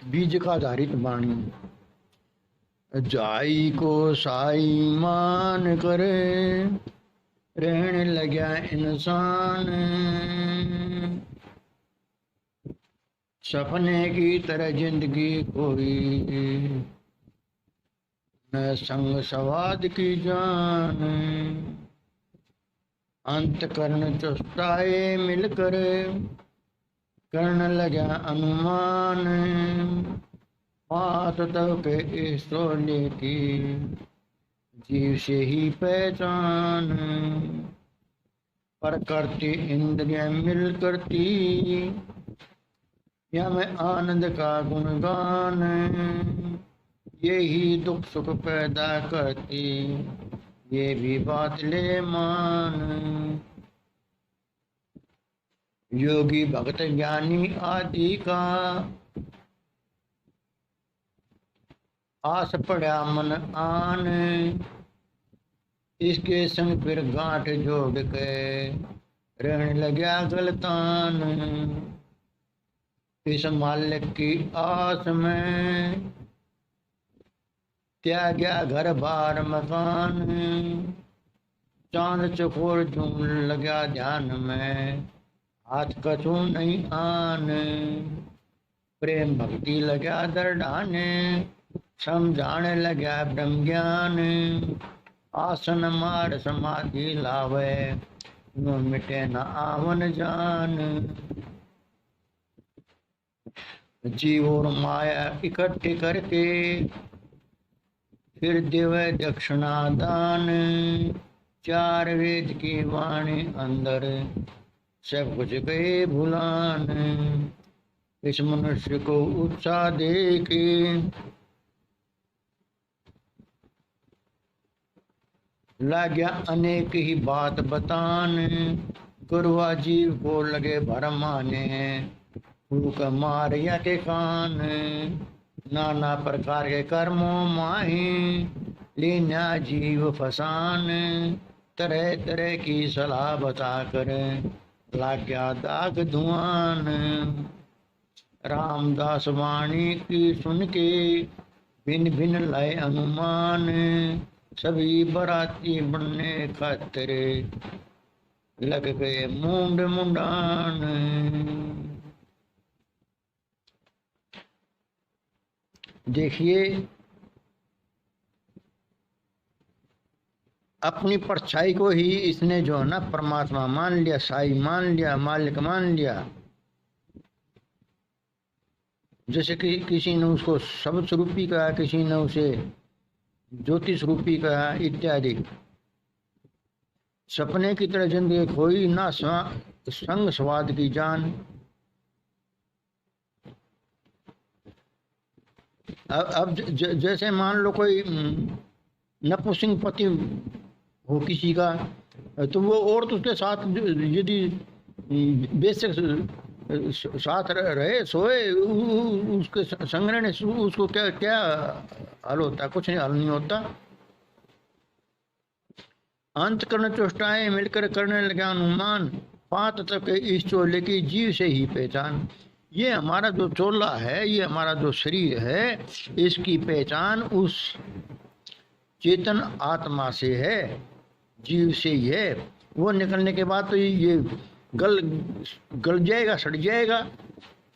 बीज का धारित वाणी। जाई को साई मान करे, रहने लग्या इंसान। सपने की तरह जिंदगी कोई, न संग सवाद की जान। अंत करण चुस्ताए मिलकर, करने लगा अनुमान। बात तब के सोने की, जीव से ही पहचान। पर करती इंद्रियां मिल करती, या मैं आनंद का गुणगान। यही दुख सुख पैदा करती, ये भी बात ले मान। योगी भक्त ज्ञानी आदि का, आस पड़ा मन आन। इसके संग फिर गांठ जोड़ के, रहने लगा गलतान। इस मालिक की आस में, त्याग्या घर बार मकान। चांद चकोर झूम लगा ध्यान में, हाथ कछू नहीं आन। प्रेम भक्ति लगा दरडाने, समझाने लगा ब्रह्म ज्ञान। आसन मार समाधि लावे, नो मिटे न आवन जान। जीव और माया इकट्ठे करके, फिर देवे दक्षिणा दान। चार वेद की वाणी अंदर, सब कुछ गए भुलान। इस मनुष्य को उत्साह दे के, लाग्या अनेक ही बात बतान। गुरुआ जीव को लगे भरमाने, फूक मार या के कान। नाना प्रकार के कर्मों माही, लीना जीव फसान। तरह तरह की सलाह बता कर, लाग्या दाग धुआन। रामदास वाणी की सुन के, भिन्न भिन्न लय अनुमान। सभी बराती बनने खातिर, लग गए मुंड मुंडान। देखिए, अपनी परछाई को ही इसने जो है ना परमात्मा मान लिया, साई मान लिया, मालिक मान लिया। जैसे कि किसी ने उसको शब्द स्वरूपी कहा, किसी ने उसे ज्योतिष रूपी कहा इत्यादि। सपने की तरह जिंदगी खोई, ना संग स्वाद की जान। अब जैसे मान लो कोई नपुंसक पति हो किसी का, तो वो औरत उसके साथ यदि बेशक साथ रहे सोए, उसके संग रहने उसको क्या क्या हल होता? कुछ नहीं, हल नहीं होता। अंत करण चेष्टाएं मिलकर करने लगा अनुमान। पात तक इस चोले की जीव से ही पहचान। ये हमारा जो चोला है, ये हमारा जो शरीर है, इसकी पहचान उस चेतन आत्मा से है, जीव से ही है। वो निकलने के बाद तो ये गल जाएगा, सड़ जाएगा।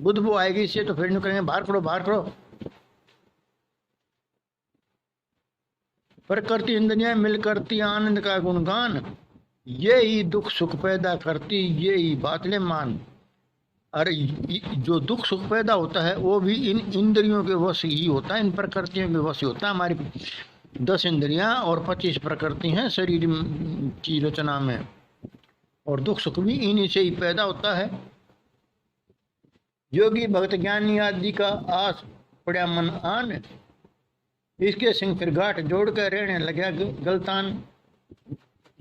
बुद्धबू आएगी इससे, तो फिर निकलेंगे बाहर करो, बाहर करो। पर करती इंद्रियां मिल करती आनंद का गुणगान। ये ही दुख सुख पैदा करती, ये ही बातले मान। अरे जो दुख सुख पैदा होता है वो भी इन इंद्रियों के वश ही होता है, इन प्रकृतियों के वश ही होता है। हमारी 10 इंद्रियां और 25 प्रकृति हैं शरीर की रचना में, और दुख सुख भी इन्हीं से ही पैदा होता है। योगी भक्त ज्ञानी आदि का आस पड़ा मन आन। इसके संग फिर गांठ जोड़ कर रहने लगा गलतान।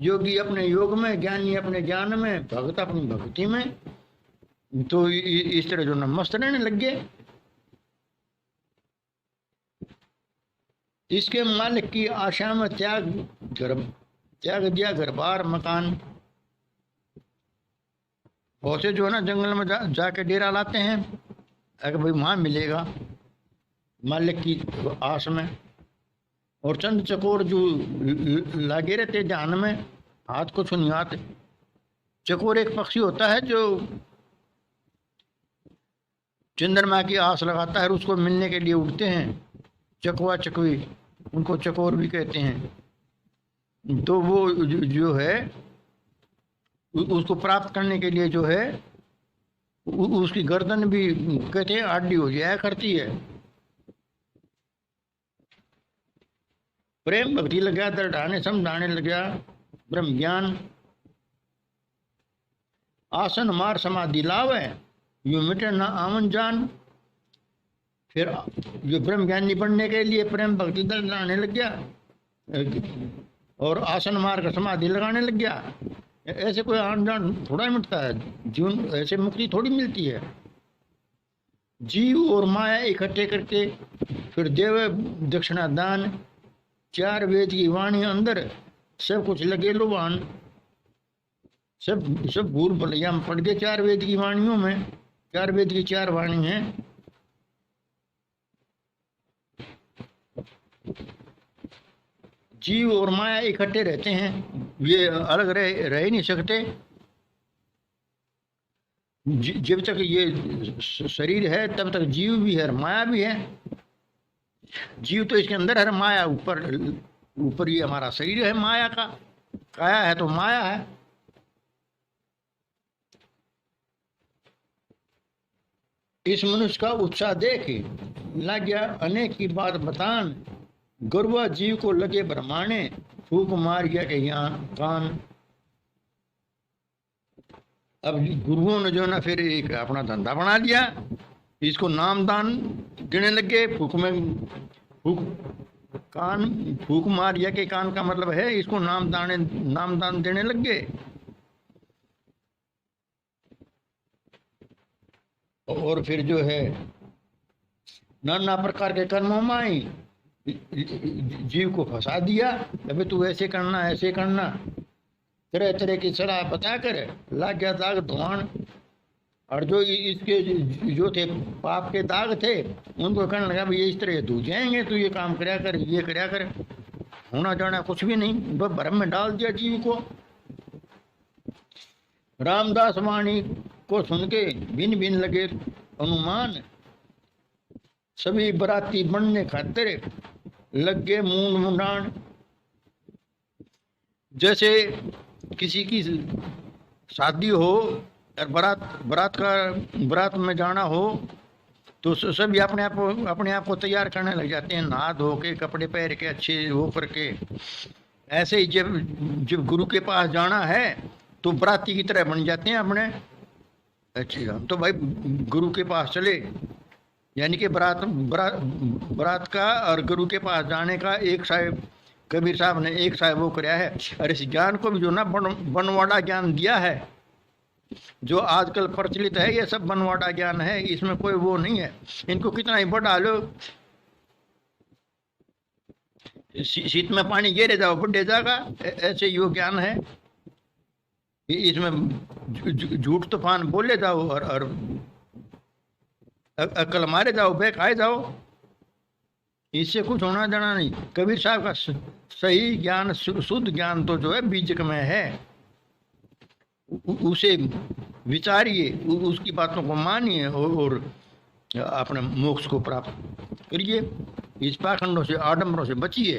योगी अपने योग में, ज्ञानी अपने ज्ञान में, भक्त अपनी भक्ति में, तो इस तरह जो न मस्त रहने लग गए। इसके मालिक की आशा में त्याग दिया घर बार मकान। बहुत से जो है ना जंगल में जाके डेरा लाते हैं, अगर भाई वहां मिलेगा, मालिक की आस में। और चंद चकोर जो लगे रहते ध्यान में, हाथ को नहीं आते। चकोर एक पक्षी होता है जो चंद्रमा की आस लगाता है और उसको मिलने के लिए उड़ते हैं, चकवा चकवी, उनको चकोर भी कहते हैं। तो वो जो है उसको प्राप्त करने के लिए जो है उसकी गर्दन भी कहते हैं आडी हो जाया करती है। प्रेम भक्ति लग गया, दृढ़ाने समझाने लग गया, ब्रह्म ज्ञान आसन मार समाधि लावे, यूं मिटे ना आवन जान। फिर जो ब्रह्म ज्ञानी बनने के लिए प्रेम भक्ति दृढ़ाने लग गया और आसन मार कर समाधि लगाने लग गया। ऐसे कोई आन जान थोड़ा ही मिटता है, जीवन ऐसे मुक्ति थोड़ी मिलती है। जीव और माया इकट्ठे करके फिर देव दक्षिणा दान, 4 वेद की वाणी अंदर, सब कुछ लगे लुभान। सब भूल भुलैया में पड़ गए 4 वेद की वाणियों में। 4 वेद की 4 वाणी हैं। जीव और माया इकट्ठे रहते हैं, ये अलग रह ही नहीं सकते। जब तक ये शरीर है तब तक जीव भी है, माया भी है। जीव तो इसके अंदर है, माया ऊपर ही हमारा शरीर है माया का, काया है तो माया है। इस मनुष्य का उत्साह देख लग गया अनेक की बात बतान, गुरुआ जीव को लगे भरमाने, फूक मार गया के यहाँ कान। अब गुरुओं ने जो ना फिर एक अपना धंधा बना लिया, इसको नामदान देने लगे। फूक मार गया के कान का मतलब है इसको नामदान देने लग गए। और फिर जो है नाना प्रकार के कर्मों में जीव को फंसा दिया। अबे तू ऐसे करना ऐसे करना, तरह तरह की सलाह बता कर लाग गया दाग धुआं। और जो इसके जो थे पाप के दाग थे उनको कहने लगा भाई इस तरह धो जाएंगे, तू ये काम कराया कर, ये कराया कर। होना जाना कुछ भी नहीं, बस भरम में डाल दिया जीव को। रामदास वाणी को सुन के भिन्न भिन्न लगे अनुमान, सभी बराती बनने खातिर लग गए मूंड मुंडान। जैसे किसी की शादी हो और बारात में जाना हो तो सभी अपने आप को तैयार करने लग जाते हैं, नहा धो के कपड़े पहन के अच्छे हो करके। ऐसे ही जब गुरु के पास जाना है तो बराती की तरह बन जाते हैं अपने। अच्छी हम तो भाई गुरु के पास चले, यानी कि बरात का और गुरु के पास जाने का एक साहब कबीर साहब ने एक साहब वो कराया है। और इस ज्ञान को भी जो ना बनवाड़ा ज्ञान दिया है, जो आजकल प्रचलित है, ये सब बनवाड़ा ज्ञान है, इसमें कोई वो नहीं है। इनको कितना ही बढ़ा लो, शीत में पानी गिरे जाओ बुढ़े जाएगा, ऐसे यो ज्ञान है। इसमें झूठ तूफान बोले जाओ और अकल मारे जाओ, बहकाए जाओ, इससे कुछ होना जाना नहीं। कबीर साहब का सही ज्ञान, शुद्ध ज्ञान तो जो है बीजक में है, उसे विचारिए, उसकी बातों को मानिए और अपने मोक्ष को प्राप्त करिए। इस पाखंडों से, आडंबरों से बचिए।